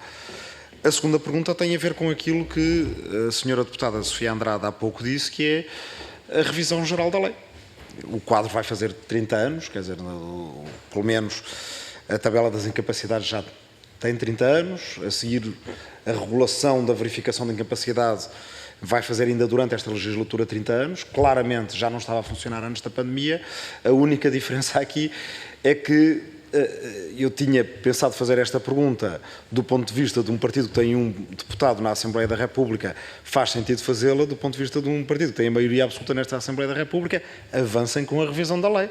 A segunda pergunta tem a ver com aquilo que a senhora deputada Sofia Andrade há pouco disse, que é a revisão geral da lei. O quadro vai fazer 30 anos, quer dizer, pelo menos a tabela das incapacidades já tem 30 anos, a seguir a regulação da verificação de incapacidade vai fazer ainda durante esta legislatura 30 anos, claramente já não estava a funcionar antes da pandemia. A única diferença aqui é que eu tinha pensado fazer esta pergunta do ponto de vista de um partido que tem um deputado na Assembleia da República, faz sentido fazê-la do ponto de vista de um partido que tem a maioria absoluta nesta Assembleia da República, avancem com a revisão da lei.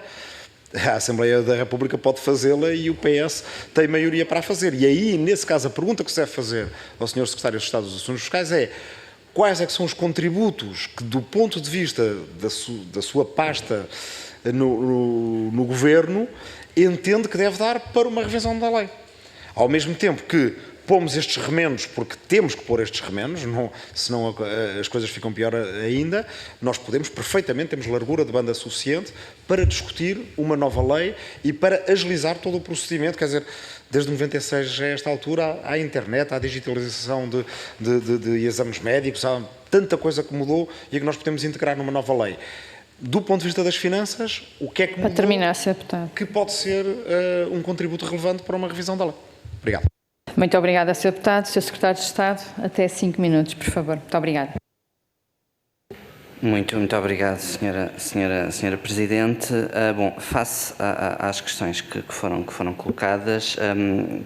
A Assembleia da República pode fazê-la e o PS tem maioria para a fazer. E aí, nesse caso, a pergunta que se deve fazer ao Sr. Secretário de Estado dos Assuntos Fiscais é: quais é que são os contributos que, do ponto de vista da sua pasta no Governo, entende que deve dar para uma revisão da lei? Ao mesmo tempo que pomos estes remendos, porque temos que pôr estes remendos, senão as coisas ficam pior ainda, nós podemos perfeitamente, temos largura de banda suficiente para discutir uma nova lei e para agilizar todo o procedimento. Quer dizer, desde 96 a esta altura há a internet, há a digitalização de exames médicos, há tanta coisa que mudou e que nós podemos integrar numa nova lei. Do ponto de vista das finanças, o que é que mudou, para terminar, Sr. Deputado, que pode ser um contributo relevante para uma revisão da lei? Obrigado. Muito obrigada, Sr. Deputado. Sr. Secretário de Estado, até 5 minutos, por favor. Muito obrigada. Muito obrigado, senhora Presidente. Bom, face às questões que foram colocadas,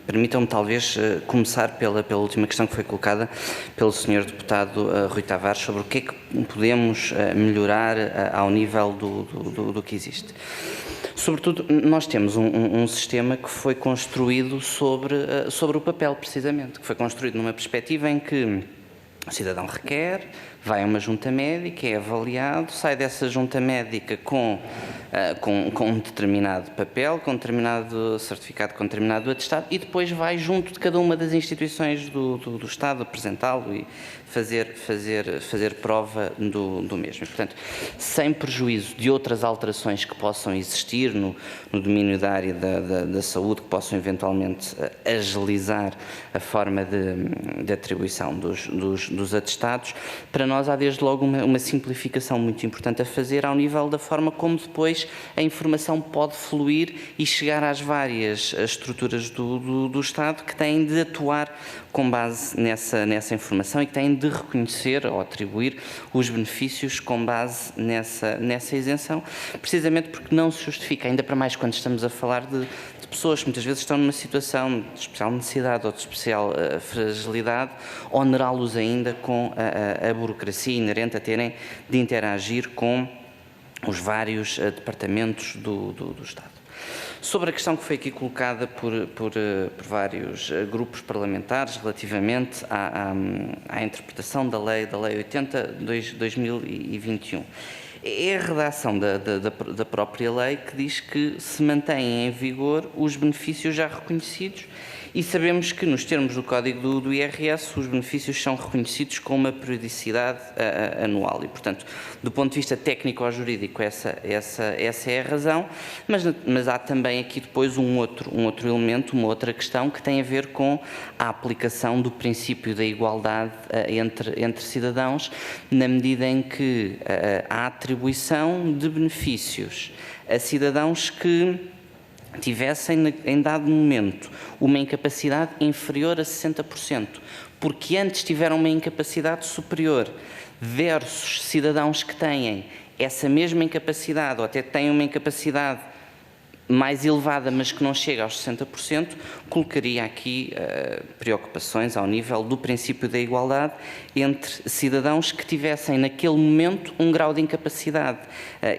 permitam-me talvez começar pela última questão que foi colocada pelo Sr. Deputado Rui Tavares sobre o que é que podemos melhorar ao nível do que existe. Sobretudo, nós temos um sistema que foi construído sobre o papel, precisamente, que foi construído numa perspectiva em que o cidadão requer, vai a uma junta médica, é avaliado, sai dessa junta médica com um determinado papel, com um determinado certificado, com um determinado atestado, e depois vai junto de cada uma das instituições do Estado apresentá-lo e fazer prova do mesmo. E, portanto, sem prejuízo de outras alterações que possam existir no domínio da área da saúde, que possam eventualmente agilizar a forma de atribuição dos atestados, para nós há desde logo uma simplificação muito importante a fazer ao nível da forma como depois a informação pode fluir e chegar às várias estruturas do Estado que têm de atuar com base nessa informação e que têm de reconhecer ou atribuir os benefícios com base nessa isenção, precisamente porque não se justifica, ainda para mais quando estamos a falar de pessoas que muitas vezes estão numa situação de especial necessidade ou de especial fragilidade, onerá-los ainda com a burocracia inerente a terem de interagir com os vários departamentos do Estado. Sobre a questão que foi aqui colocada por vários grupos parlamentares relativamente à interpretação da Lei 80/2021. É a redação da própria lei que diz que se mantêm em vigor os benefícios já reconhecidos e sabemos que, nos termos do Código do IRS, os benefícios são reconhecidos com uma periodicidade anual e, portanto, do ponto de vista técnico ou jurídico, essa é a razão, mas há também aqui depois um outro elemento, uma outra questão que tem a ver com a aplicação do princípio da igualdade entre cidadãos, na medida em que a atribuição de benefícios a cidadãos que tivessem, em dado momento, uma incapacidade inferior a 60%, porque antes tiveram uma incapacidade superior, versus cidadãos que têm essa mesma incapacidade, ou até têm uma incapacidade mais elevada, mas que não chega aos 60%, colocaria aqui preocupações ao nível do princípio da igualdade entre cidadãos que tivessem naquele momento um grau de incapacidade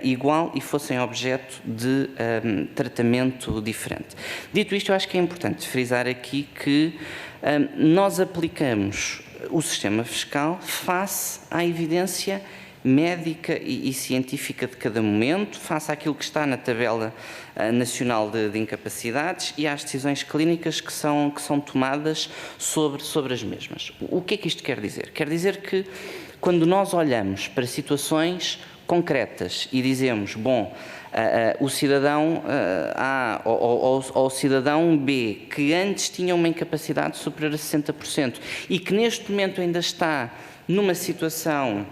igual e fossem objeto de tratamento diferente. Dito isto, eu acho que é importante frisar aqui que nós aplicamos o sistema fiscal face à evidência médica e científica de cada momento, face àquilo que está na tabela nacional de incapacidades e às decisões clínicas que são tomadas sobre as mesmas. O que é que isto quer dizer? Quer dizer que quando nós olhamos para situações concretas e dizemos, bom, o cidadão A ou o cidadão B, que antes tinha uma incapacidade superior a 60% e que neste momento ainda está numa situação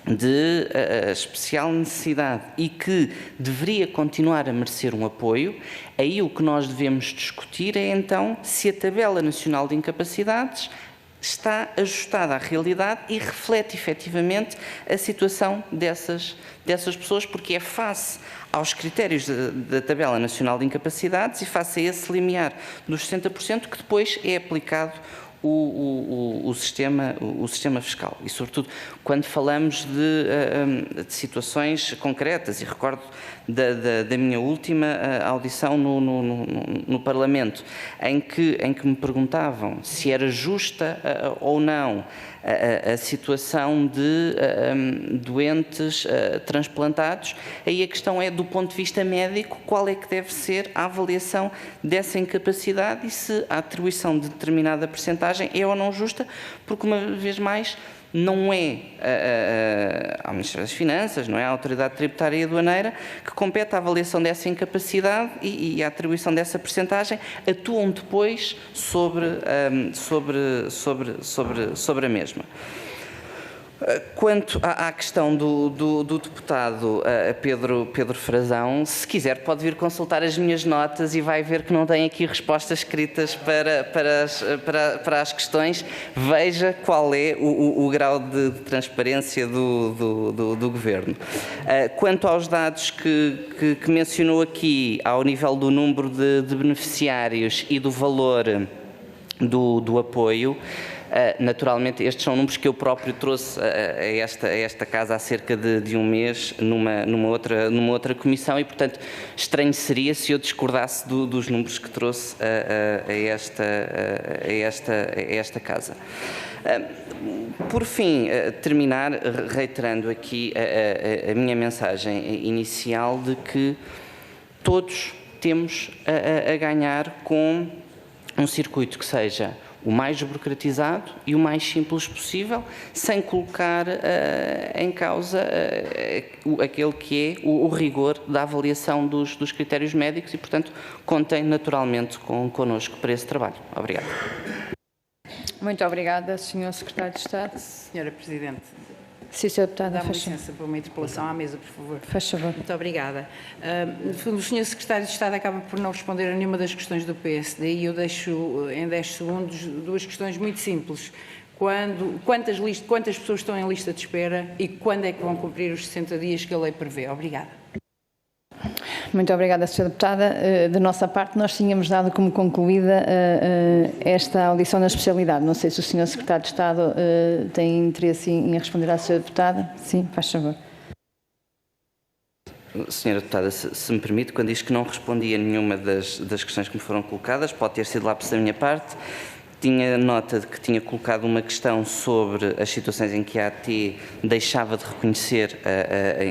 de especial necessidade e que deveria continuar a merecer um apoio, aí o que nós devemos discutir é então se a tabela nacional de incapacidades está ajustada à realidade e reflete efetivamente a situação dessas pessoas, porque é face aos critérios da tabela nacional de incapacidades e face a esse limiar dos 60% que depois é aplicado o sistema fiscal. E, sobretudo, quando falamos de situações concretas, e recordo da minha última audição no Parlamento, em que me perguntavam se era justa ou não a situação de doentes transplantados, aí a questão é, do ponto de vista médico, qual é que deve ser a avaliação dessa incapacidade e se a atribuição de determinada percentagem é ou não justa, porque, uma vez mais, não é ao Ministério das Finanças, não é à Autoridade Tributária e Aduaneira que compete a avaliação dessa incapacidade e a atribuição dessa percentagem, atuam depois sobre a mesma. Quanto à questão do deputado Pedro Frazão, se quiser pode vir consultar as minhas notas e vai ver que não tem aqui respostas escritas para as questões. Veja qual é o grau de transparência do Governo. Quanto aos dados que mencionou aqui, ao nível do número de beneficiários e do valor do apoio, naturalmente, estes são números que eu próprio trouxe a esta casa há cerca de um mês numa outra comissão e, portanto, estranho seria se eu discordasse dos números que trouxe a esta casa. Por fim, terminar reiterando aqui a minha mensagem inicial de que todos temos a ganhar com um circuito que seja o mais burocratizado e o mais simples possível, sem colocar em causa aquele que é o rigor da avaliação dos critérios médicos e, portanto, contem naturalmente connosco para esse trabalho. Obrigado. Muito obrigada, Sr. Secretário de Estado. Senhora Presidente, Sim, Sr. Deputado. dá-me licença para uma interpelação à mesa, por favor. Faz favor. Muito obrigada. No fundo, o Sr. Secretário de Estado acaba por não responder a nenhuma das questões do PSD e eu deixo em 10 segundos duas questões muito simples. Quantas pessoas estão em lista de espera e quando é que vão cumprir os 60 dias que a lei prevê? Obrigada. Muito obrigada, Sra. Deputada. Da nossa parte, nós tínhamos dado como concluída esta audição na especialidade. Não sei se o Sr. Secretário de Estado tem interesse em responder à Sra. Deputada. Sim, faz favor. Senhora Deputada, se me permite, quando diz que não respondi a nenhuma das questões que me foram colocadas, pode ter sido lápis da minha parte. Tinha nota de que tinha colocado uma questão sobre as situações em que a AT deixava de reconhecer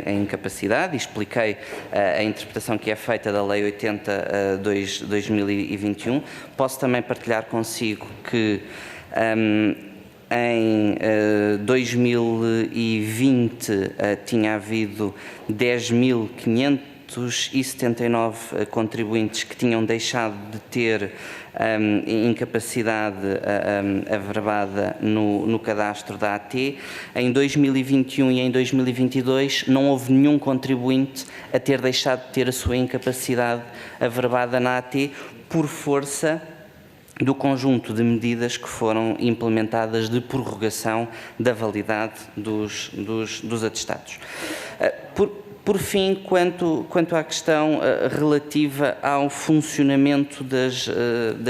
a incapacidade e expliquei a interpretação que é feita da Lei 80/2021. Posso também partilhar consigo que em 2020 tinha havido 10.579 contribuintes que tinham deixado de ter incapacidade averbada no cadastro da AT. Em 2021 e em 2022 não houve nenhum contribuinte a ter deixado de ter a sua incapacidade averbada na AT por força do conjunto de medidas que foram implementadas de prorrogação da validade dos atestados. Por fim, quanto à questão relativa ao funcionamento das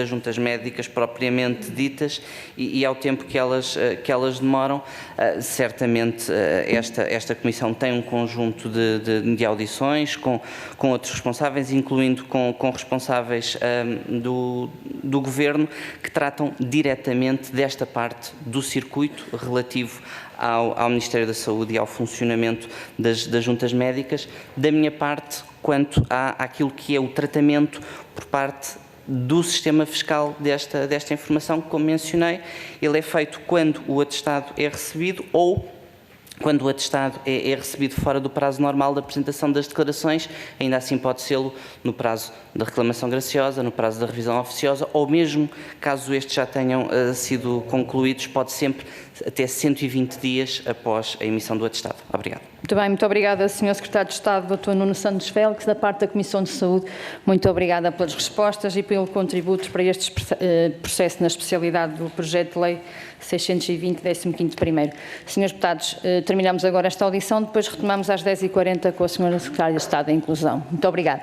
juntas médicas propriamente ditas e ao tempo que elas demoram, certamente esta Comissão tem um conjunto de audições com outros responsáveis, incluindo com responsáveis do Governo, que tratam diretamente desta parte do circuito relativo ao Ministério da Saúde e ao funcionamento das juntas médicas. Da minha parte, quanto àquilo que é o tratamento por parte do sistema fiscal desta informação, que, como mencionei, ele é feito quando o atestado é recebido ou quando o atestado é recebido fora do prazo normal da apresentação das declarações. Ainda assim pode ser no prazo da reclamação graciosa, no prazo da revisão oficiosa, ou mesmo, caso estes já tenham sido concluídos, pode sempre até 120 dias após a emissão do atestado. Obrigado. Muito bem, muito obrigada, Sr. Secretário de Estado, Dr. Nuno Santos Félix, da parte da Comissão de Saúde. Muito obrigada pelas respostas e pelo contributo para este processo na especialidade do projeto de lei 620, 15º primeiro. Senhores deputados, terminamos agora esta audição, depois retomamos às 10h40 com a Sra. Secretária de Estado da Inclusão. Muito obrigada.